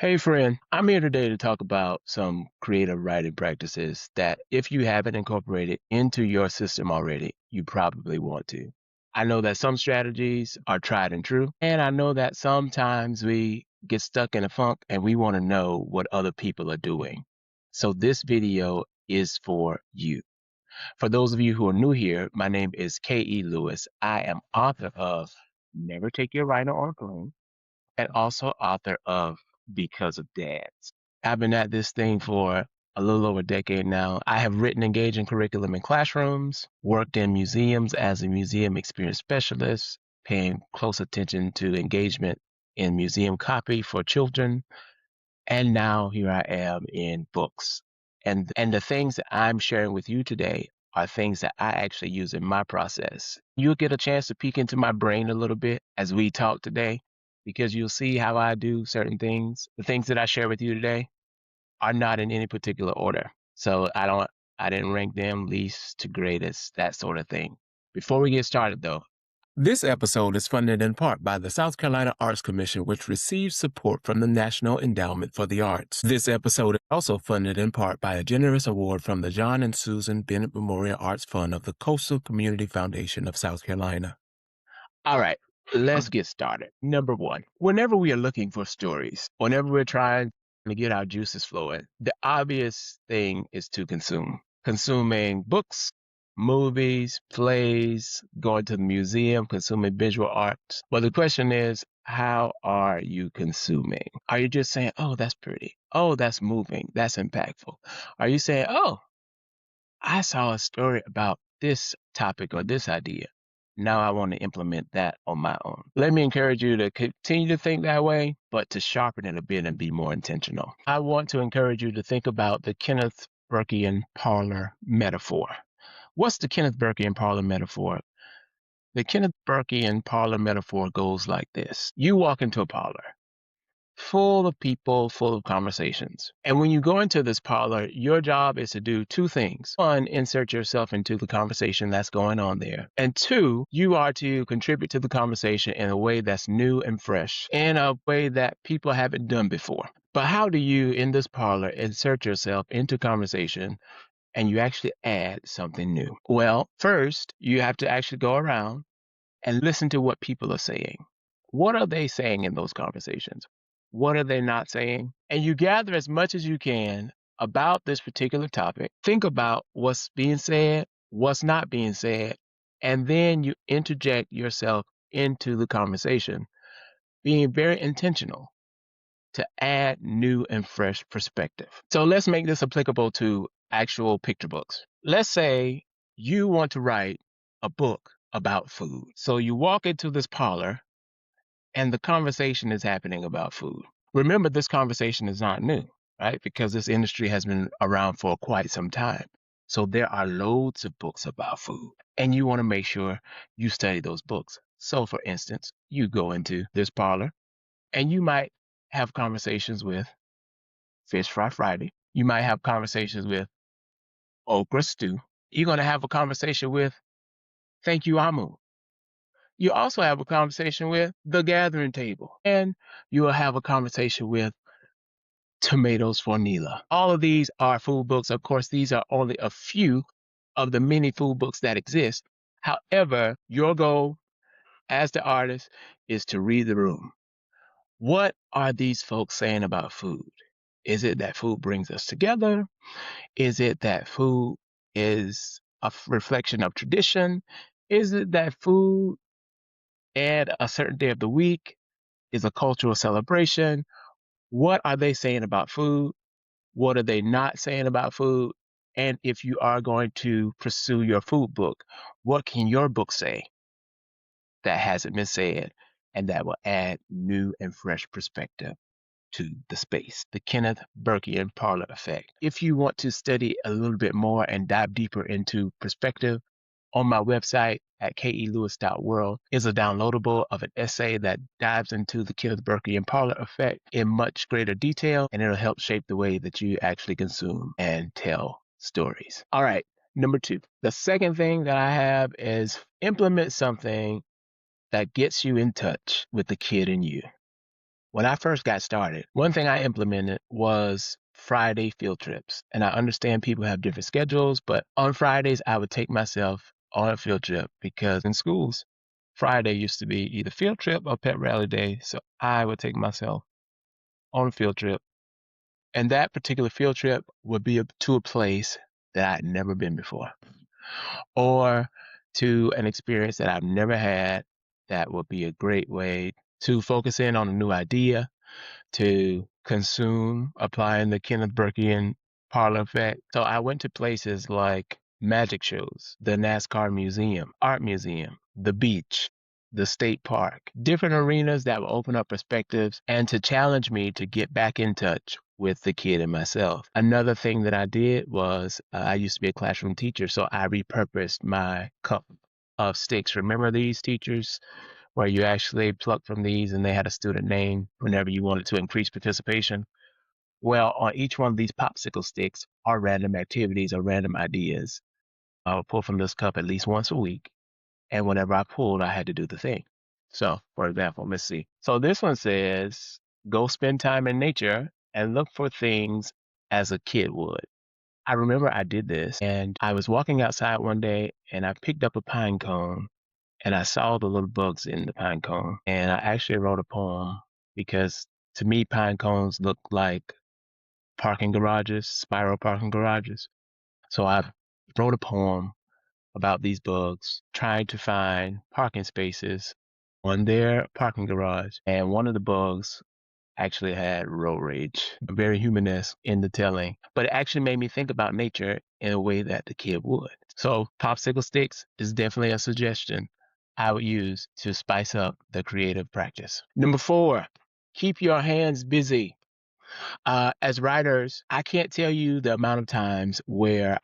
Hey friend, I'm here today to talk about some creative writing practices that if you haven't incorporated into your system already, you probably want to. I know that some strategies are tried and true, and I know that sometimes we get stuck in a funk and we want to know what other people are doing. So this video is for you. For those of you who are new here, my name is K.E. Lewis. I am author of Never Take Your Writer on a Plane and also author of Because of Dads. I've been at this thing for a little over a decade now. I have written engaging curriculum in classrooms, worked in museums as a museum experience specialist, paying close attention to engagement in museum copy for children, and now here I am in books. And the things that I'm sharing with you today are things that I actually use in my process. You'll get a chance to peek into my brain a little bit as we talk today, because you'll see how I do certain things. The things that I share with you today are not in any particular order. So I didn't rank them least to greatest, that sort of thing. Before we get started though, this episode is funded in part by the South Carolina Arts Commission, which receives support from the National Endowment for the Arts. This episode is also funded in part by a generous award from the John and Susan Bennett Memorial Arts Fund of the Coastal Community Foundation of South Carolina. All right, let's get started. Number one, whenever we are looking for stories, whenever we're trying to get our juices flowing, the obvious thing is to consume. Consuming books, movies, plays, going to the museum, consuming visual arts. But the question is, how are you consuming? Are you just saying, oh, that's pretty. Oh, that's moving. That's impactful. Are you saying, oh, I saw a story about this topic or this idea. Now I want to implement that on my own. Let me encourage you to continue to think that way, but to sharpen it a bit and be more intentional. I want to encourage you to think about the Kenneth Burkean Parlor metaphor. What's the Kenneth Burkean Parlor metaphor? The Kenneth Burkean Parlor metaphor goes like this. You walk into a parlor full of people, full of conversations. And when you go into this parlor, your job is to do two things. One, insert yourself into the conversation that's going on there. And two, you are to contribute to the conversation in a way that's new and fresh, in a way that people haven't done before. But how do you, in this parlor, insert yourself into conversation and you actually add something new? Well, first, you have to actually go around and listen to what people are saying. What are they saying in those conversations? What are they not saying? And you gather as much as you can about this particular topic. Think about what's being said, what's not being said, and then you interject yourself into the conversation, being very intentional to add new and fresh perspective. So let's make this applicable to actual picture books. Let's say you want to write a book about food. So you walk into this parlor and the conversation is happening about food. Remember, this conversation is not new, right? Because this industry has been around for quite some time. So there are loads of books about food, and you want to make sure you study those books. So for instance, you go into this parlor and you might have conversations with Fish Fry Friday. You might have conversations with Okra Stew. You're going to have a conversation with Thank You Amu. You also have a conversation with The Gathering Table. And you will have a conversation with Tomatoes for Neela. All of these are food books. Of course, these are only a few of the many food books that exist. However, your goal as the artist is to read the room. What are these folks saying about food? Is it that food brings us together? Is it that food is a reflection of tradition? Is it that food at a certain day of the week is a cultural celebration? What are they saying about food? What are they not saying about food? And if you are going to pursue your food book, what can your book say that hasn't been said and that will add new and fresh perspective to the space? The Kenneth Burkean Parlor effect. If you want to study a little bit more and dive deeper into perspective, on my website at kelewis.world is a downloadable of an essay that dives into the Kenneth Burkean Parlor effect in much greater detail, and it'll help shape the way that you actually consume and tell stories. All right, number two. The second thing that I have is implement something that gets you in touch with the kid in you. When I first got started, one thing I implemented was Friday field trips. And I understand people have different schedules, but on Fridays, I would take myself on a field trip because in schools, Friday used to be either field trip or pet rally day. So I would take myself on a field trip. And that particular field trip would be to a place that I'd never been before, or to an experience that I've never had. That would be a great way to focus in on a new idea, to consume, applying the Kenneth Burkean Parlor effect. So I went to places like magic shows, the NASCAR museum, art museum, the beach, the state park, different arenas that will open up perspectives and to challenge me to get back in touch with the kid in myself. Another thing that I did was I used to be a classroom teacher, so I repurposed my cup of sticks. Remember these teachers where you actually pluck from these and they had a student name whenever you wanted to increase participation? Well, on each one of these popsicle sticks are random activities or random ideas. I would pull from this cup at least once a week. And whenever I pulled, I had to do the thing. So, for example, let's see. So this one says, go spend time in nature and look for things as a kid would. I remember I did this and I was walking outside one day and I picked up a pine cone and I saw the little bugs in the pine cone. And I actually wrote a poem because to me, pine cones look like parking garages, spiral parking garages. So I wrote a poem about these bugs trying to find parking spaces on their parking garage. And one of the bugs actually had road rage, very humanesque in the telling, but it actually made me think about nature in a way that the kid would. So popsicle sticks is definitely a suggestion I would use to spice up the creative practice. Number 4, keep your hands busy. As writers, I can't tell you the amount of times where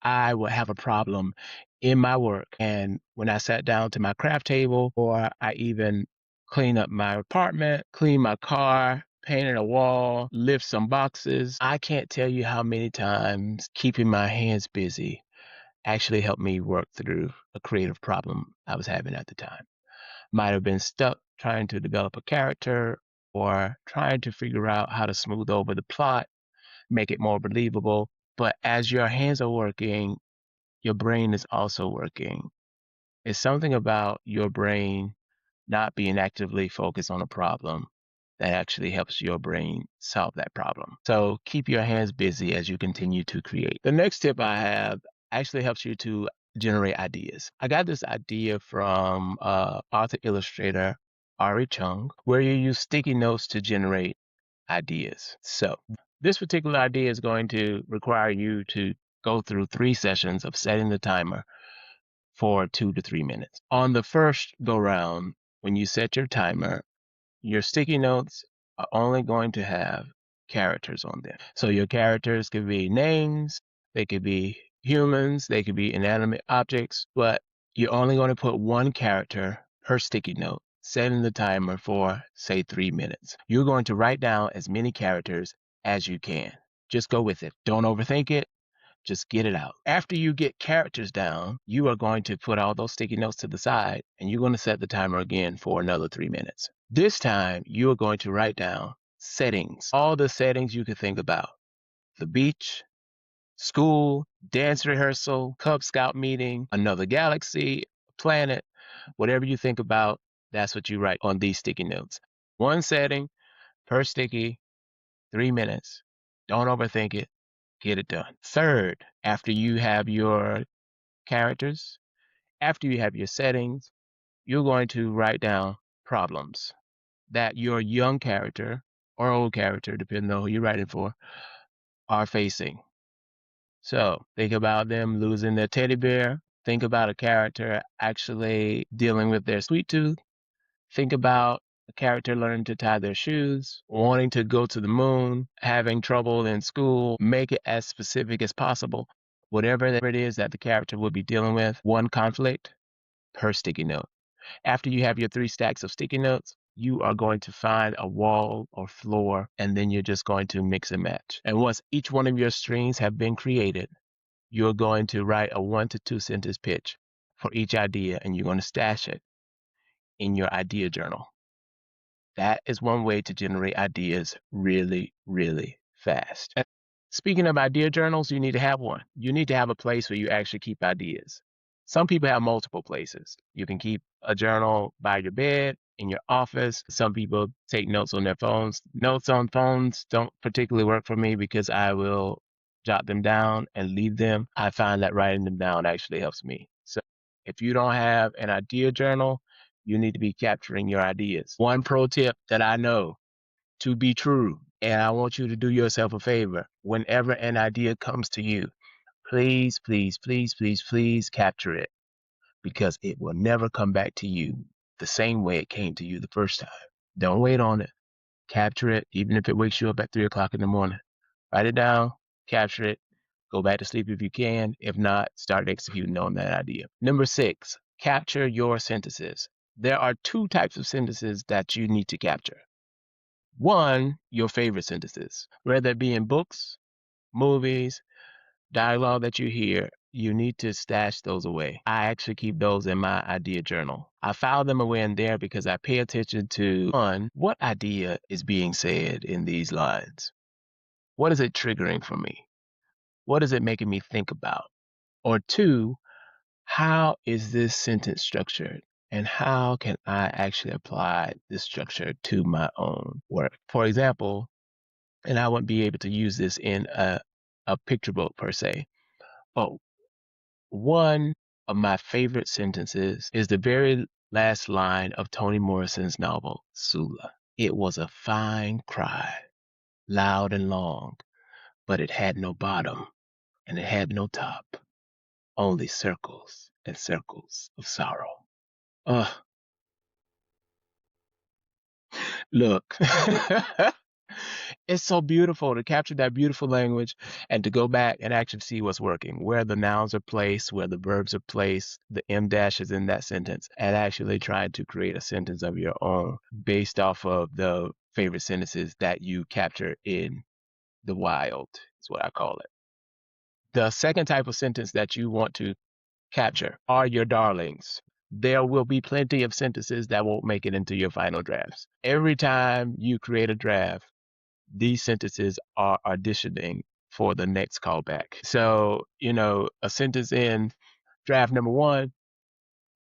I would have a problem in my work. And when I sat down to my craft table, or I even clean up my apartment, clean my car, painted a wall, lift some boxes, I can't tell you how many times keeping my hands busy actually helped me work through a creative problem I was having at the time. Might have been stuck trying to develop a character or trying to figure out how to smooth over the plot, make it more believable. But as your hands are working, your brain is also working. It's something about your brain not being actively focused on a problem that actually helps your brain solve that problem. So keep your hands busy as you continue to create. The next tip I have actually helps you to generate ideas. I got this idea from author illustrator Ari Chung, where you use sticky notes to generate ideas. So this particular idea is going to require you to go through 3 sessions of setting the timer for 2 to 3 minutes. On the first go round, when you set your timer, your sticky notes are only going to have characters on them. So your characters could be names, they could be humans, they could be inanimate objects, but you're only going to put one character per sticky note, setting the timer for, say, 3 minutes. You're going to write down as many characters as you can. Just go with it. Don't overthink it. Just get it out. After you get characters down, you are going to put all those sticky notes to the side and you're going to set the timer again for another 3 minutes. This time, you are going to write down settings, all the settings you could think about. The beach, school, dance rehearsal, Cub Scout meeting, another galaxy, planet, whatever you think about, that's what you write on these sticky notes. One setting per sticky, 3 minutes. Don't overthink it. Get it done. Third, after you have your characters, after you have your settings, you're going to write down problems that your young character or old character, depending on who you're writing for, are facing. So think about them losing their teddy bear. Think about a character actually dealing with their sweet tooth. Think about a character learning to tie their shoes, wanting to go to the moon, having trouble in school. Make it as specific as possible. Whatever it is that the character will be dealing with, one conflict per sticky note. After you have your 3 stacks of sticky notes, you are going to find a wall or floor, and then you're just going to mix and match. And once each one of your strings have been created, you're going to write a 1 to 2 sentence pitch for each idea, and you're going to stash it in your idea journal. That is one way to generate ideas really, really fast. And speaking of idea journals, you need to have one. You need to have a place where you actually keep ideas. Some people have multiple places. You can keep a journal by your bed, in your office. Some people take notes on their phones. Notes on phones don't particularly work for me because I will jot them down and leave them. I find that writing them down actually helps me. So if you don't have an idea journal, you need to be capturing your ideas. One pro tip that I know to be true, and I want you to do yourself a favor. Whenever an idea comes to you, please, please, please, please, please capture it, because it will never come back to you the same way it came to you the first time. Don't wait on it. Capture it, even if it wakes you up at 3 o'clock in the morning. Write it down, capture it, go back to sleep if you can. If not, start executing on that idea. Number 6, capture your sentences. There are 2 types of sentences that you need to capture. One, your favorite sentences, whether it be in books, movies, dialogue that you hear, you need to stash those away. I actually keep those in my idea journal. I file them away in there because I pay attention to, one, what idea is being said in these lines? What is it triggering for me? What is it making me think about? Or 2, how is this sentence structured? And how can I actually apply this structure to my own work? For example, and I wouldn't be able to use this in a picture book per se, but one of my favorite sentences is the very last line of Toni Morrison's novel, Sula. It was a fine cry, loud and long, but it had no bottom and it had no top, only circles and circles of sorrow. Ugh, look. It's so beautiful to capture that beautiful language and to go back and actually see what's working, where the nouns are placed, where the verbs are placed, the em dash is in that sentence, and actually try to create a sentence of your own based off of the favorite sentences that you capture in the wild, is what I call it. The second type of sentence that you want to capture are your darlings. There will be plenty of sentences that won't make it into your final drafts. Every time you create a draft, these sentences are auditioning for the next callback. So, a sentence in draft number 1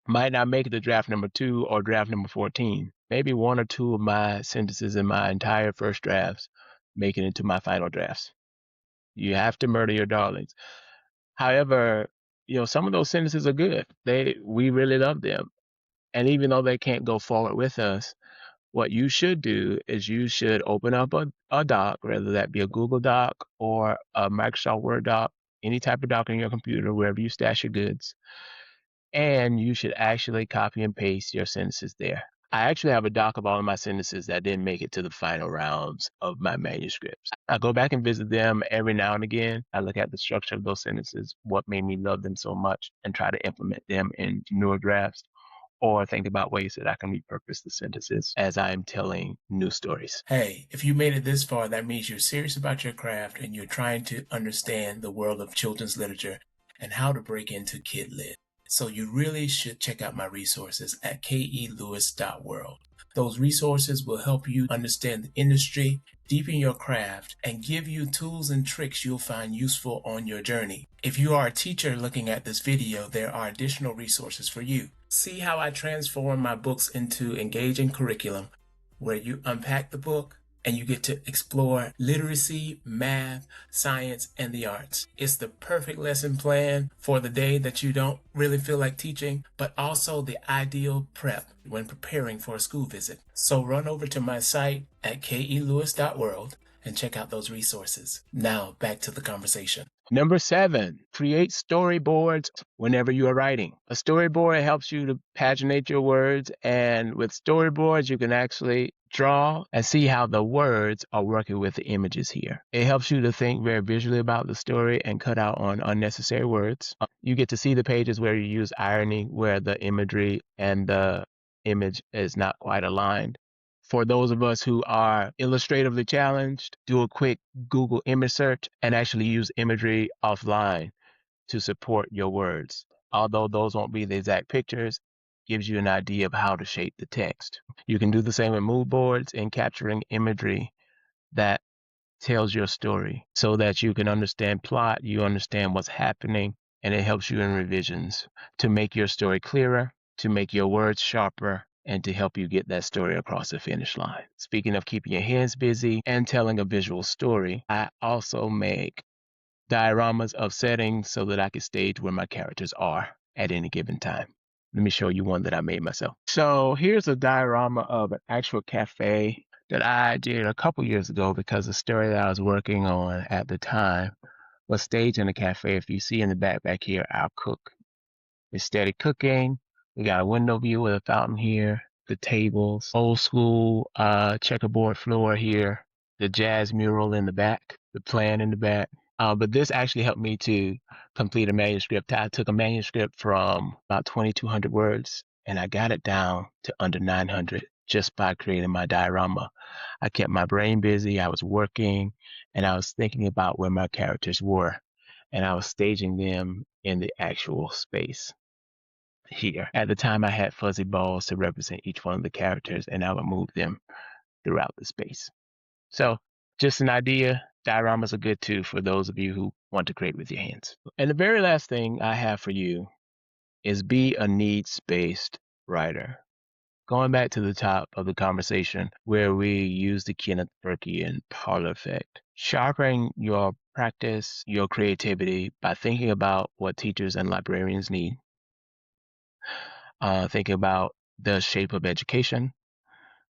might not make it to draft number 2 or draft number 14. Maybe 1 or 2 of my sentences in my entire first drafts make it into my final drafts. You have to murder your darlings. However, some of those sentences are good. We really love them. And even though they can't go forward with us, what you should do is you should open up a doc, whether that be a Google Doc or a Microsoft Word doc, any type of doc on your computer, wherever you stash your goods, and you should actually copy and paste your sentences there. I actually have a doc of all of my sentences that didn't make it to the final rounds of my manuscripts. I go back and visit them every now and again. I look at the structure of those sentences, what made me love them so much, and try to implement them in newer drafts, or think about ways that I can repurpose the sentences as I'm telling new stories. Hey, if you made it this far, that means you're serious about your craft and you're trying to understand the world of children's literature and how to break into kid lit. So you really should check out my resources at kelewis.world. Those resources will help you understand the industry, deepen your craft, and give you tools and tricks you'll find useful on your journey. If you are a teacher looking at this video, there are additional resources for you. See how I transform my books into engaging curriculum where you unpack the book and you get to explore literacy, math, science, and the arts. It's the perfect lesson plan for the day that you don't really feel like teaching, but also the ideal prep when preparing for a school visit. So run over to my site at kelewis.world and check out those resources. Now back to the conversation. Number 7, create storyboards whenever you are writing. A storyboard helps you to paginate your words, and with storyboards, you can actually draw and see how the words are working with the images here. It helps you to think very visually about the story and cut out on unnecessary words. You get to see the pages where you use irony, where the imagery and the image is not quite aligned. For those of us who are illustratively challenged, do a quick Google image search and actually use imagery offline to support your words. Although those won't be the exact pictures, gives you an idea of how to shape the text. You can do the same with mood boards and capturing imagery that tells your story so that you can understand plot, you understand what's happening, and it helps you in revisions to make your story clearer, to make your words sharper, and to help you get that story across the finish line. Speaking of keeping your hands busy and telling a visual story, I also make dioramas of settings so that I can stage where my characters are at any given time. Let me show you one that I made myself. So here's a diorama of an actual cafe that I did a couple years ago because the story that I was working on at the time was staged in a cafe. If you see in the back here, our cook is steady cooking. We got a window view with a fountain here, the tables, old school checkerboard floor here, the jazz mural in the back, the plan in the back. But this actually helped me to complete a manuscript. I took a manuscript from about 2,200 words and I got it down to under 900 just by creating my diorama. I kept my brain busy. I was working and I was thinking about where my characters were and I was staging them in the actual space here. At the time, I had fuzzy balls to represent each one of the characters and I would move them throughout the space. So just an idea. Dioramas are good too for those of you who want to create with your hands. And the very last thing I have for you is be a needs-based writer. Going back to the top of the conversation where we use the Kenneth Burkean Parlor effect, sharpen your practice, your creativity by thinking about what teachers and librarians need. Thinking about the shape of education,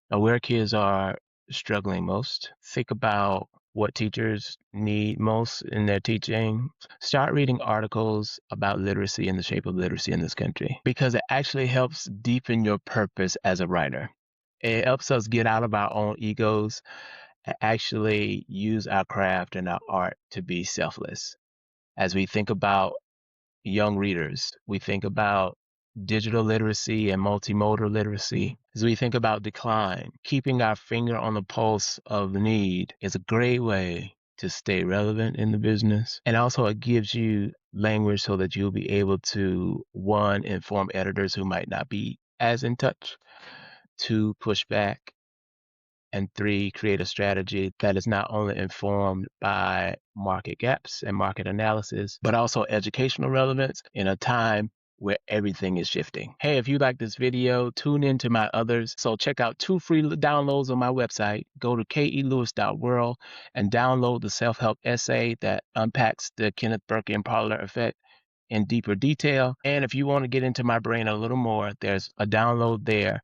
where kids are struggling most. Think about what teachers need most in their teaching. Start reading articles about literacy and the shape of literacy in this country because it actually helps deepen your purpose as a writer. It helps us get out of our own egos and actually use our craft and our art to be selfless. As we think about young readers, we think about digital literacy and multimodal literacy. As we think about decline, keeping our finger on the pulse of the need is a great way to stay relevant in the business. And also it gives you language so that you'll be able to, one, inform editors who might not be as in touch, two, push back, and three, create a strategy that is not only informed by market gaps and market analysis, but also educational relevance in a time where everything is shifting. Hey, if you like this video, tune in to my others. So check out 2 free downloads on my website. Go to kelewis.world and download the self-help essay that unpacks the Kenneth Burkean Parlor effect in deeper detail. And if you want to get into my brain a little more, there's a download there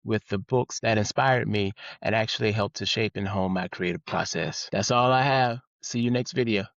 with the books that inspired me and actually helped to shape and hone my creative process. That's all I have. See you next video.